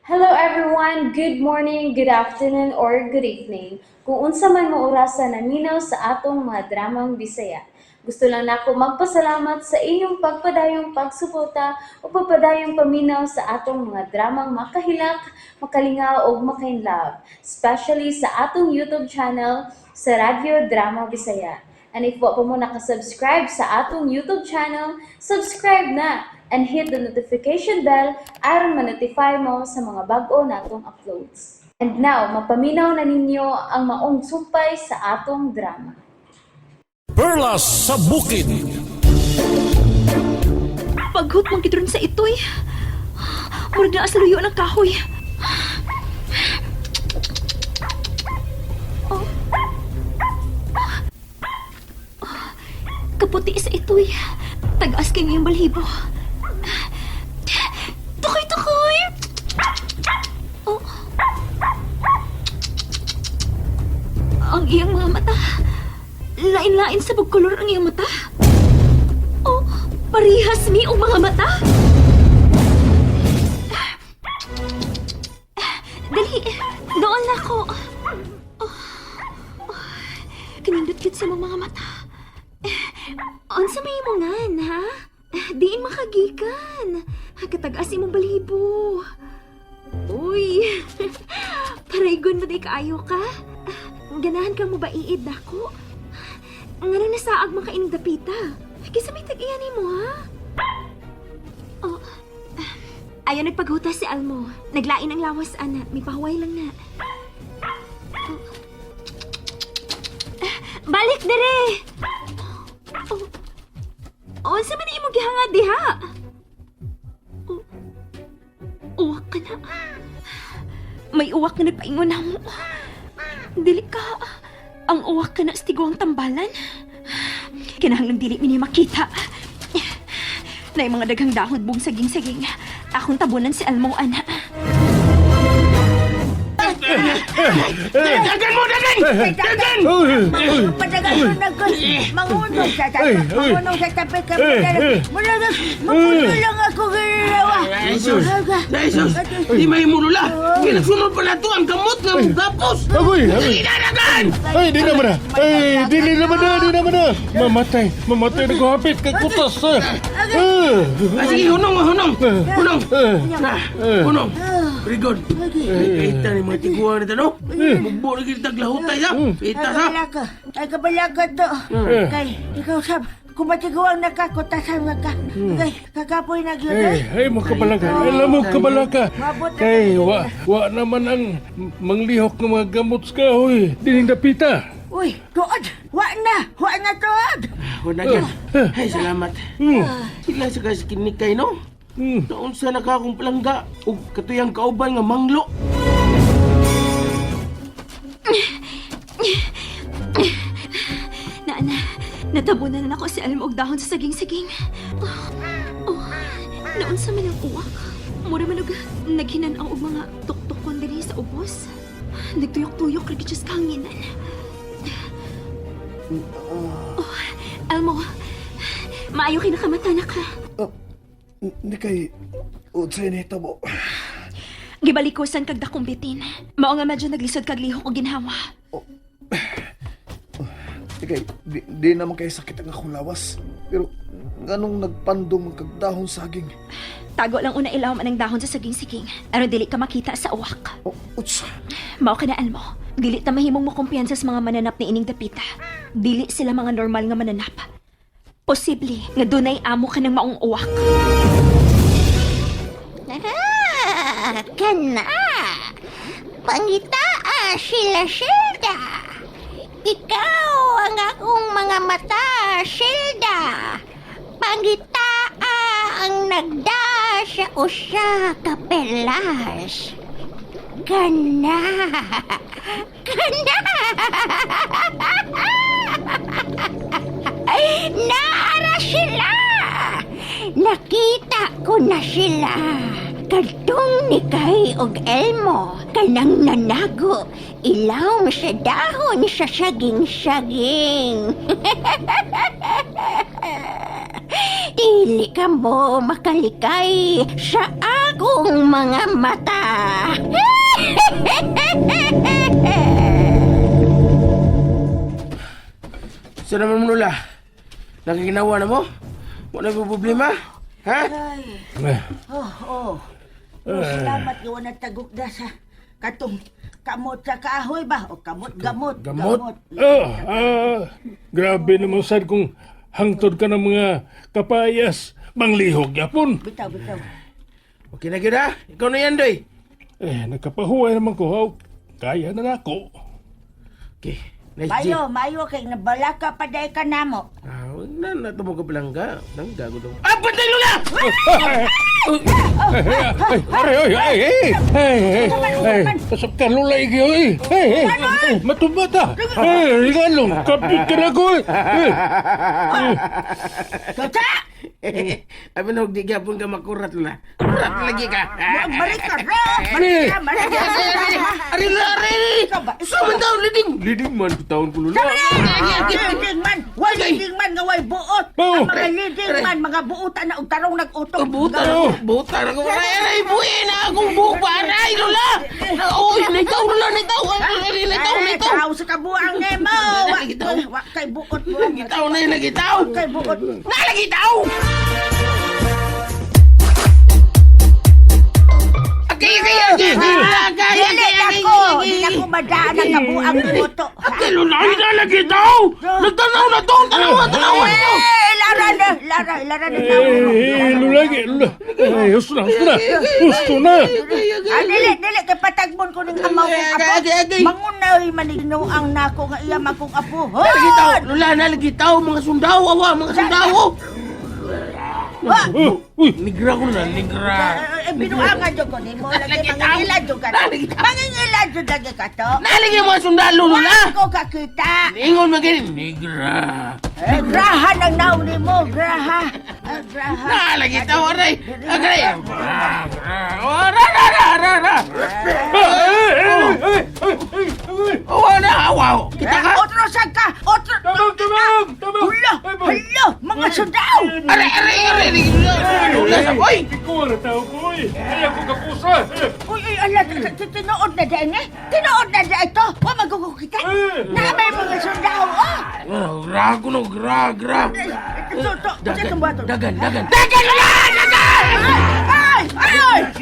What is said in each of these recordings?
Hello everyone, good morning, good afternoon, or good evening. Kung unsa man mo orasan naminaw sa atong mga dramang Bisaya. Gusto lang nako magpasalamat sa inyong pagpadayong pagsuporta o pagpadayong paminaw sa atong mga dramang makahilak, makalingaw o makainlove, especially sa atong YouTube channel sa Radyo Drama Bisaya. And if wa pa mo nakasubscribe sa atong YouTube channel, subscribe na and hit the notification bell aron ma-notify mo sa mga bag-o natong uploads. And now, mapaminaw na ninyo ang maong sumpay sa atong drama. Perlas sa Bukid. Paghut mong kitron sa itoy. Murag na asaluyo ng kahoy. Oh. Kaputi sa itoy. Tagas kay ngayong balhibo. Tukoy! Oh. Ang iyang mga mata. Lain-lain sa pagkulor ang iyong mata. Oh, parihas mi ang mga mata. Dali, doon na ako. Kinindot kit sa mga mata. Unsa may imongan, ha? Diin makagikan. Katagas imong balibo. Uy, paraygon mo di kaayo ka. Ganahan kang mo ba iid ako? Ngano na saag makaindapita. Kisa may tag-iyan mo, ha? Oh, ayaw nagpaghutas si Almo. Naglain ang lawas, ana. May pahuway lang na. Balik dere! Sa man imo gihangad diha? Uwak ka na. May uwak na nagpaingon na mo. Dili ka. Ang uwak ka na sa tiguang tambalan. Kinahanglang dili mini makita. Na yung mga daghang dahon bung saging-saging. Akong tabunan si Almo, ana. Dagan mo, dagan! Dagan! Padagan mo na ko. Mangunong sa tabi. Mangunong sa tabi ka. Mulagas, mapuno lang ako ginawa. Jesus! Di may mulula! Kinasunod pala to ang gamot ng gapos! Agoy! Inanagan! Ay, di naman na! Ay, di naman na! Mamatay na kuhapit kay kutas! Sige, hunong! Hunong! Very good. Kita ni mga tiguan nito, no? Mugbo na kita glahutay, ha? Kita, ha? Ay, kabala ka to. Kay, ikaw sab. Kung matiguang nakakutasan nga ka. Kay, kagapoy na yun. Ay, makabalaga. Alam mo, kabalaga. Kay, wa naman ang manglihok ng mga gamot ka, huy. Dining dapita. Uy, tuod! Wa na tuod! Wala yan. Ay, salamat. Sila sa kaskinikay, no? Noon sa nakakong palangga, ug katuyang kauban nga manglo. Natabunan na ako si Almo og dahon sa saging-saging. Naon sa man ang uwak. Mura manog naghinanaw og mga tuktukon diri sa ubos. Nagtuyok-tuyok rin sa kanginan. Almo, maayo kay nakamata na ka. Hindi kay udsay na hitabo. Gibalikosan kag dakong bitin. Mao nga medyo naglisod kag lihok og ginhawa. Hindi kay di naman kay sakit ang akong lawas. Pero nganong nagpandong ang kagdahon saging. Tago lang una ilaw man ang dahon sa saging-saging. Aron dili ka makita sa uwak. Uts. Mao ka na, Almo. Dili ta mahimong mo kumpiyansa sa mga mananap ni ining dapita. Dili sila mga normal nga mananap. Posible nga dunay amo ka ng maong uwak. Kana! Pangitaa sila, Shilda! Ikaw ang akong mga mata, Shilda! Pangitaa ang nagda sa usa ka pelas. Kana! Naara sila! Nakita ko na sila. Kadtong ni Kay og Elmo, kanang nanago, ilaw sa dahon sa saging-saging. Dili ka mo makalikay sa akong mga mata. Unsa naman mo Lula? Nakikinawa na mo? Wala mo problema? Ha? Eh, Salamat nga wala tagugda sa katong kamot sa kahoy ba? O kamot-gamot. Gamot? grabe naman sad kung hangtod ka ng mga kapayas. Manglihog yapon. Bitaw. Okay na gina? Ikaw na yan, Doy. Nagkapahuway naman ko. Haw. Kaya na nako. Okay. Nice, G. Mayo kay nabalaka pa day ka namo. Huwag na natumog ka palangga. Langga ko daw. Ah, patay Lula! Pasok ka lulay kayo matubata. Igalong, kapit ka na ko Kata! Abi na huwag di gapon ka makurat Lula. Kurat lagi ka. Balik ka ra! Balik ka! Ari Lula, ari! Suman taon, liding man taon ko Lula. Leading man! Way leading man nga way buot! Ang mga leading man, mga buotan na og tarong nag-utok. Buta na ko. Aray, buhi na akong buba. Aray, Lula! Uy, nitaw Lula, nitaw. Nitaw. Tao sa kabuang nemo! Wa kay buot mo. Nagitaw na yun, nagitaw. Kay buot. Nalagitaw! Dili na ko madaan ang kabuang buto. Lula, nalagitaw! Nagtanaw na to! Tanaw na to! Lara na lulagi, husto na. Dili kay patagbon ko ning amaw kong apo. Mangunaw manigno ang nako nga iya makong apo. Nalagitaw! Lula, nalagitaw! Mga sundaw, mga sundaw! Nigra ko na, nigra. Binuangan jud ko nimo lagi mangingilad jud ka. Mangingilad jud lagi ka to. Nalagay mga sundalo, Lula! Ko kakita. Ingon magaling, nigra. Graha nang naw nimo, graha. Graha. Nalagitaw, aray! Aray! Wow! Kita ka? Otro sag ka. Otro. Hala, mga sundaw. Aray! Lula sa boy! Ikaw na tao ko Ayaw ko kapusa. Uy, ala, tinuod na dyan eh. Tinuod na dyan ito. Wa magkukukita. Namay mga sundaw, oh. Gra. Dagan. Dagan! Ay!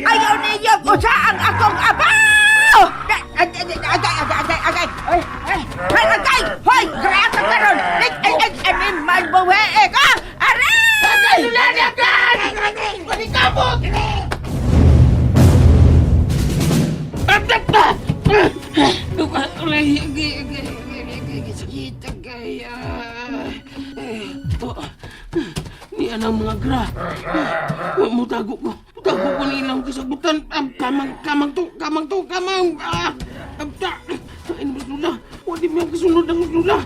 Ayaw niyo ko sa ang akong abaw! Agay! Hoy! Grasa ka ron! Anin man buwi ka! Aray! Dagan! Panikabot! Sakit kaya. Ni anang mga gra. Mutago ko nilang kasagutan. Kamang to. Kain mo Lula. Wadi mo kasunod ang Lula.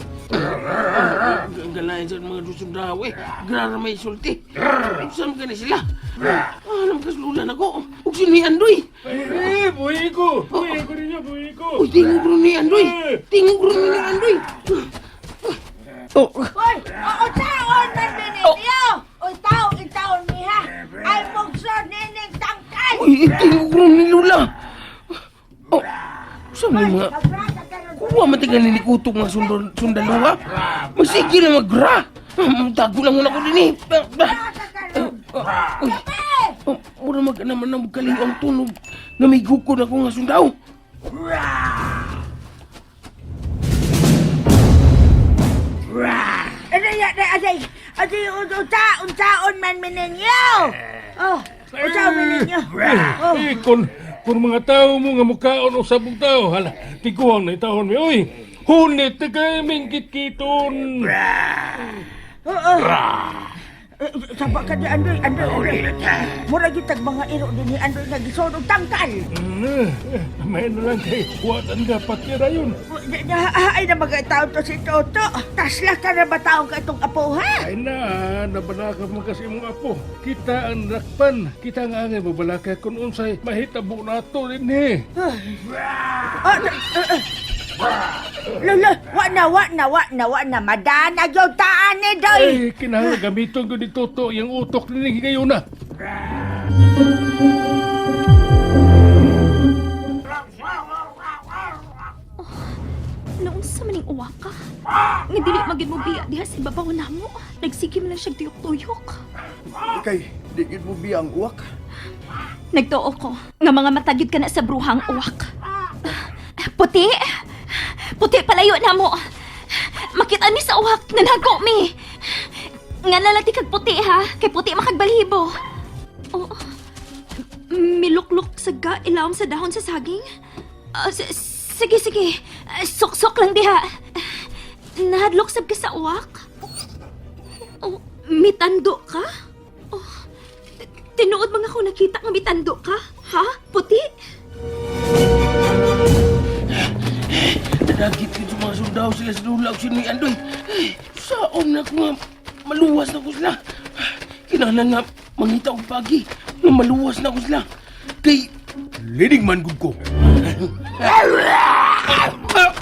Galayan sa mga dusog na gra may sulti. Saan ka na sila? Alam ka Lula na ko. Huwag si Andoy. Buhay ko ninyo. Uy, tingog rin ni Andoy. Hoy! O taon man ninyo! O taon niya! Ay mugsod nining tangkay! Uy, tingog rin ni Lula. Saan mo mga... Kuha matigan nilikutong mga sundalo ha? Masigil na mag-gra. Tago lang muna ko din eh. Mura naman na magaling ang tunog na may gukon ako nga sundaw. Aday, untaon man mininyo! Oh, untaon mininyo! Kung mga tao mo nga mukhaon o sabong tao, hala, tiguang na itahon mo. Uy, hunit na kayo mingkit kiton. Sabak ka di Andoy. Mura gitag mga iro din ni Andoy nga gisodog tangkal. May na lang kay kuwatan ka patira yun. Ay na mga tao to si Toto. Tasla ka na ba taong ka itong apo ha? Ay na, nabalaka mo kasi mong apo. Kita ang nakpan. Kita nga nga mabalaka kung unsay mahitabo na ito din eh. Lala, wa na. Madana yung taan ni Doy. Ay, kinahanglan gamiton ko ni Toto yung utok ni ngayon na. Noong sa maning uwa ka, nga dili magid mo biya diha sa ibabaw namo. Nagsige man lang siya tuyok-tuyok. Kay, di gid mo biya ang uwak. Nagtuo ko nga mga matagid ka na sa bruhang uwak. Puti! Puti palayo na mo! Makita mi sa uwak, nanago mi! Nga nalati kag puti ha, kay puti makagbalibo. Oh, milukluk sa ilawom sa dahon sa saging? Sige, sige. Sok-sok lang diha. Nahadlok sab ka sa uwak? Oh, mitando ka? Oh, tinuod mga ko nakita nga mitando ka? Ha? Puti? Nadagit ko sa mga sundao sila sa dulaw si Andoy. Saon na ko nga maluwas na ko sila. Kinahanglan nga mangita og pagi nga maluwas na ko sila. Kay linig man gud ko.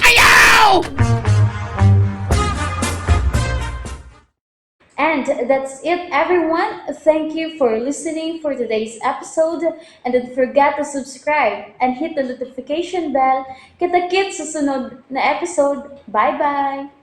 Ayaw! And that's it, everyone. Thank you for listening for today's episode. And don't forget to subscribe and hit the notification bell. Kita-kits sa sunod na episode. Bye-bye!